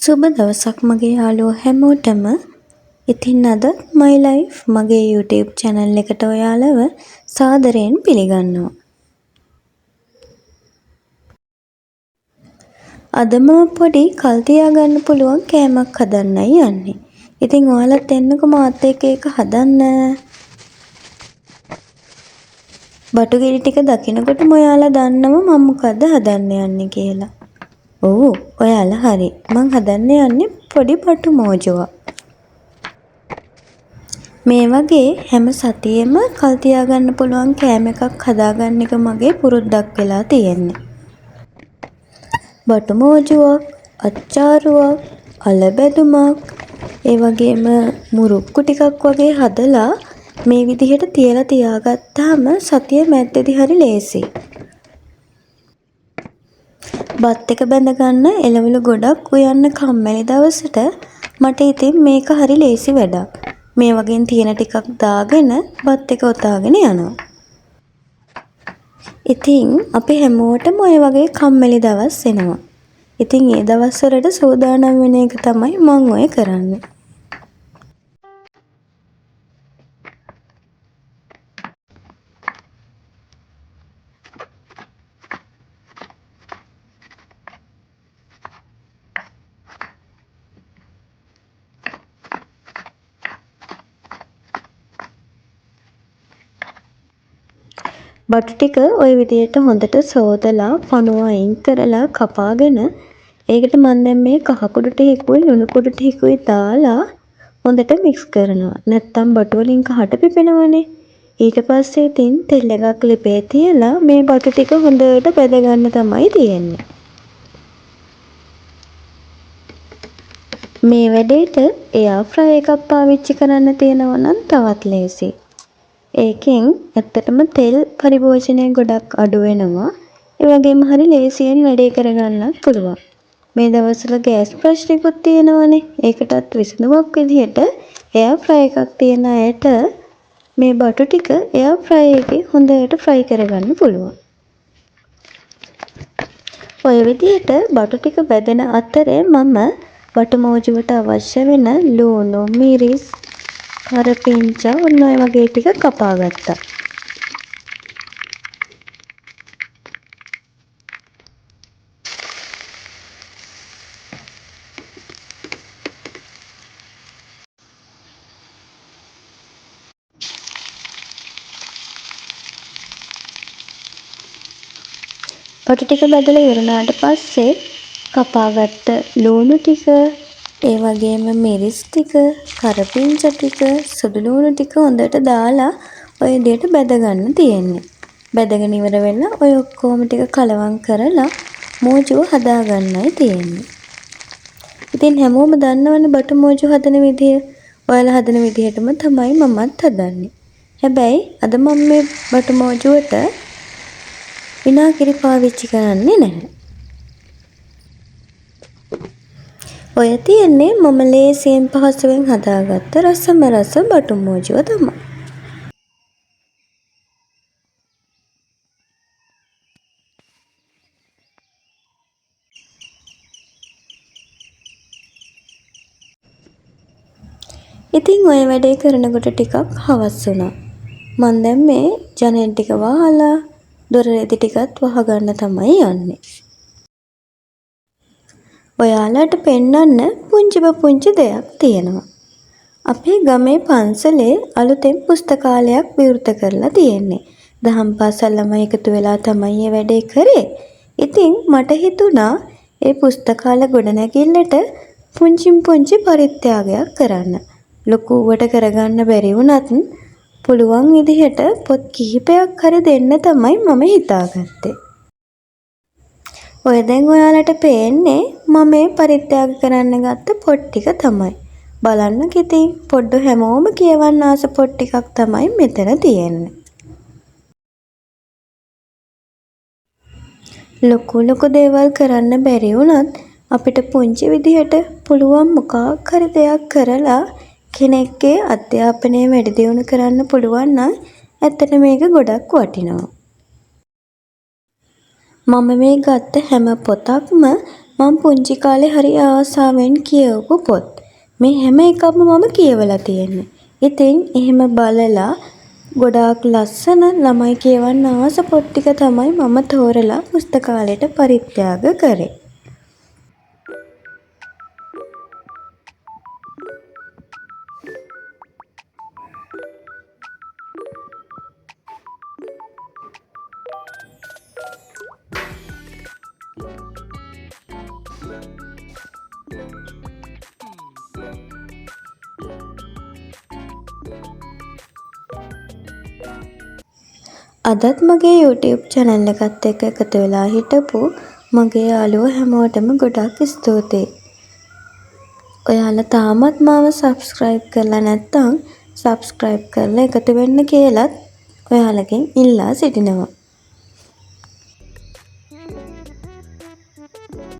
සුබ දවසක් මගේ යාළුවෝ හැමෝටම. ඉතින් අද My Life මගේ YouTube channel එකට ඔයාලව සාදරයෙන් පිළිගන්නවා. අද මම පොඩි කල් තියාගන්න පුළුවන් කෑමක් හදන්නයි යන්නේ. ඉතින් ඔයාලත් එන්නකෝ මාත් එක්ක ඒක හදන්න. බටුගිරි ටික දකිනකොටම ඔයාලා දන්නවා මම මොකද්ද හදන්න යන්නේ කියලා. ඔව් ඔයාලා හරි. මං හදන්න යන්නේ පොඩි බටු මෝජුවක්. මේ වගේ හැම සතියෙම කල් තියාගන්න පුළුවන් කෑම එකක් හදාගන්න එක මගේ පුරුද්දක් වෙලා තියෙන්නේ. බටු මෝජුවක්, අච්චාරුවක්, අල බැදුමක්, ඒ වගේම මුරුක්කු ටිකක් වගේ හදලා මේ විදිහට තියලා තියාගත්තාම සතිය මැද්දේදී හරි ලේසියි. බත් එක බැඳ ගන්න එළවලු ගොඩක් උයන්න කම්මැලි දවසට මට ඉතින් මේක හරි ලේසි වැඩක්. මේ වගේ තියෙන ටිකක් දාගෙන බත් එක ඔතාගෙන යනවා. ඉතින් අපි හැමෝටම ඔය වගේ කම්මැලි දවස් එනවා. ඉතින් ඒ දවස් වලට සූදානම් වෙන එක තමයි මම ඔය කරන්නේ. බටු ටික ওই විදිහට හොඳට සෝදලා පණුව අයින් කරලා කපාගෙන ඒකට මම දැන් මේ කහ කුඩු ටිකකුයි ලුණු කුඩු ටිකකුයි දාලා හොඳට මික්ස් කරනවා. නැත්තම් බටු වලින් කහට පිපෙනවනේ. ඊට පස්සේ ඉතින් තෙල් එකක් ලිපේ තියලා මේ බටු ටික හොඳට බැද ගන්න තමයි තියෙන්නේ. මේ වැඩේට එයා ෆ්‍රයි එකක් පාවිච්චි කරන්න තියෙනවා නම් තවත් ලේසියි. ඒකෙන් ඇත්තටම තෙල් පරිභෝජනය ගොඩක් අඩු වෙනවා. ඒ වගේම හරි ලේසියෙන් වැඩේ කරගන්නත් පුළුවන්. මේ දවස්වල ගෑස් ප්‍රශ්නිකුත් තියෙනවනේ. ඒකටත් විසඳුමක් විදිහට එයා ෆ්‍රයි එකක් තියෙන අයට මේ බටු ටික එයා ෆ්‍රයි එකේ හොඳට ෆ්‍රයි කරගන්න පුළුවන්. ඔය විදිහට බටු ටික බැදෙන අතරේ මම බටු මෝජුවට අවශ්‍ය වෙන ලුණු, මිරිස්, කරපිංචා ඔන්න ඔය වගේ ටික කපා ගත්තා. බටු ටික බදලා ඉවරනාට පස්සේ කපාගත්ත ලුණු ටික, ඒ වගේම මිරිස් ටික, කරපිංචා ටික, සුදු ලුණු ටික හොඳට දාලා ඔය විදිහට බැද ගන්න තියෙන්නේ. බැදගෙන ඉවර වෙලා ඔය ඔක්කොම ටික කලවම් කරලා මෝජුව හදා ගන්නයි තියෙන්නේ. ඉතින් හැමෝම දන්නවනේ බටු මෝජු හදන විදිය. ඔයාලා හදන විදිහටම තමයි මමත් හදන්නේ. හැබැයි අද මම මේ බටු මෝජුවට විනාගිරි පාවිච්චි කරන්නේ නැහැ. ඔය තියෙන්නේ මම ලේසියෙන් පහසුවෙන් හදාගත්ත රසම රස බටු මෝජුව තමයි. ඉතින් ඔය වැඩේ කරනකොට ටිකක් හවස් වුණා. මම දැන් මේ ජනෙල් ටික වහලා දොර රෙදි ටිකත් වහගන්න තමයි යන්නේ. ඔයාලට පෙන්වන්න පුංචි දෙයක් තියෙනවා. අපේ ගමේ පන්සලේ අලුතෙන් පුස්තකාලයක් විවෘත කරලා තියෙන්නේ. දහම් පාසල් ළමයි එකතු වෙලා තමයි මේ වැඩේ කරේ. ඉතින් මට හිතුණා ඒ පුස්තකාල ගොඩනැගිල්ලට පුංචි පරිත්‍යාගයක් කරන්න. ලොකුවට කරගන්න බැරි වුණත් පුළුවන් විදිහට පොත් කිහිපයක් හරි දෙන්න තමයි මම හිතාගත්තේ. ඔය දැන් ඔයාලට පේන්නේ මම මේ පරිත්‍යාග කරන්න ගත්ත පොත් ටික තමයි. බලන්න ඉතින් පොඩ්ඩ හැමෝම කියවන්න ආස පොත් ටිකක් තමයි මෙතන තියෙන්නේ. ලොකු දේවල් කරන්න බැරි වුණත් අපිට පුංචි විදිහට පුළුවන් මොකක් හරි දෙයක් කරලා කෙනෙක්ගේ අධ්‍යාපනය වැඩි දියුණු කරන්න පුළුවන් නම් ඇත්තට මේක ගොඩක් වටිනවා. මම මේ ගත්ත හැම පොතක්ම මම පුංචි කාලේ හරි ආසාවෙන් කියවපු පොත්. මේ හැම එකක්ම මම කියවලා තියෙන්නේ. ඉතින් එහෙම බලලා ගොඩාක් ලස්සන ළමයි කියවන්න ආස පොත් ටික තමයි මම තෝරලා පුස්තකාලයට පරිත්‍යාග කරේ. අදත් මගේ YouTube channel එකත් එක්ක එකතු වෙලා හිටපු මගේ යාළුවෝ හැමෝටම ගොඩාක් ස්තුතියි. ඔයාලා තාමත් මාව subscribe කරලා නැත්නම් subscribe කරලා එකතු වෙන්න කියලත් ඔයාලගෙන් ඉල්ලා සිටිනවා.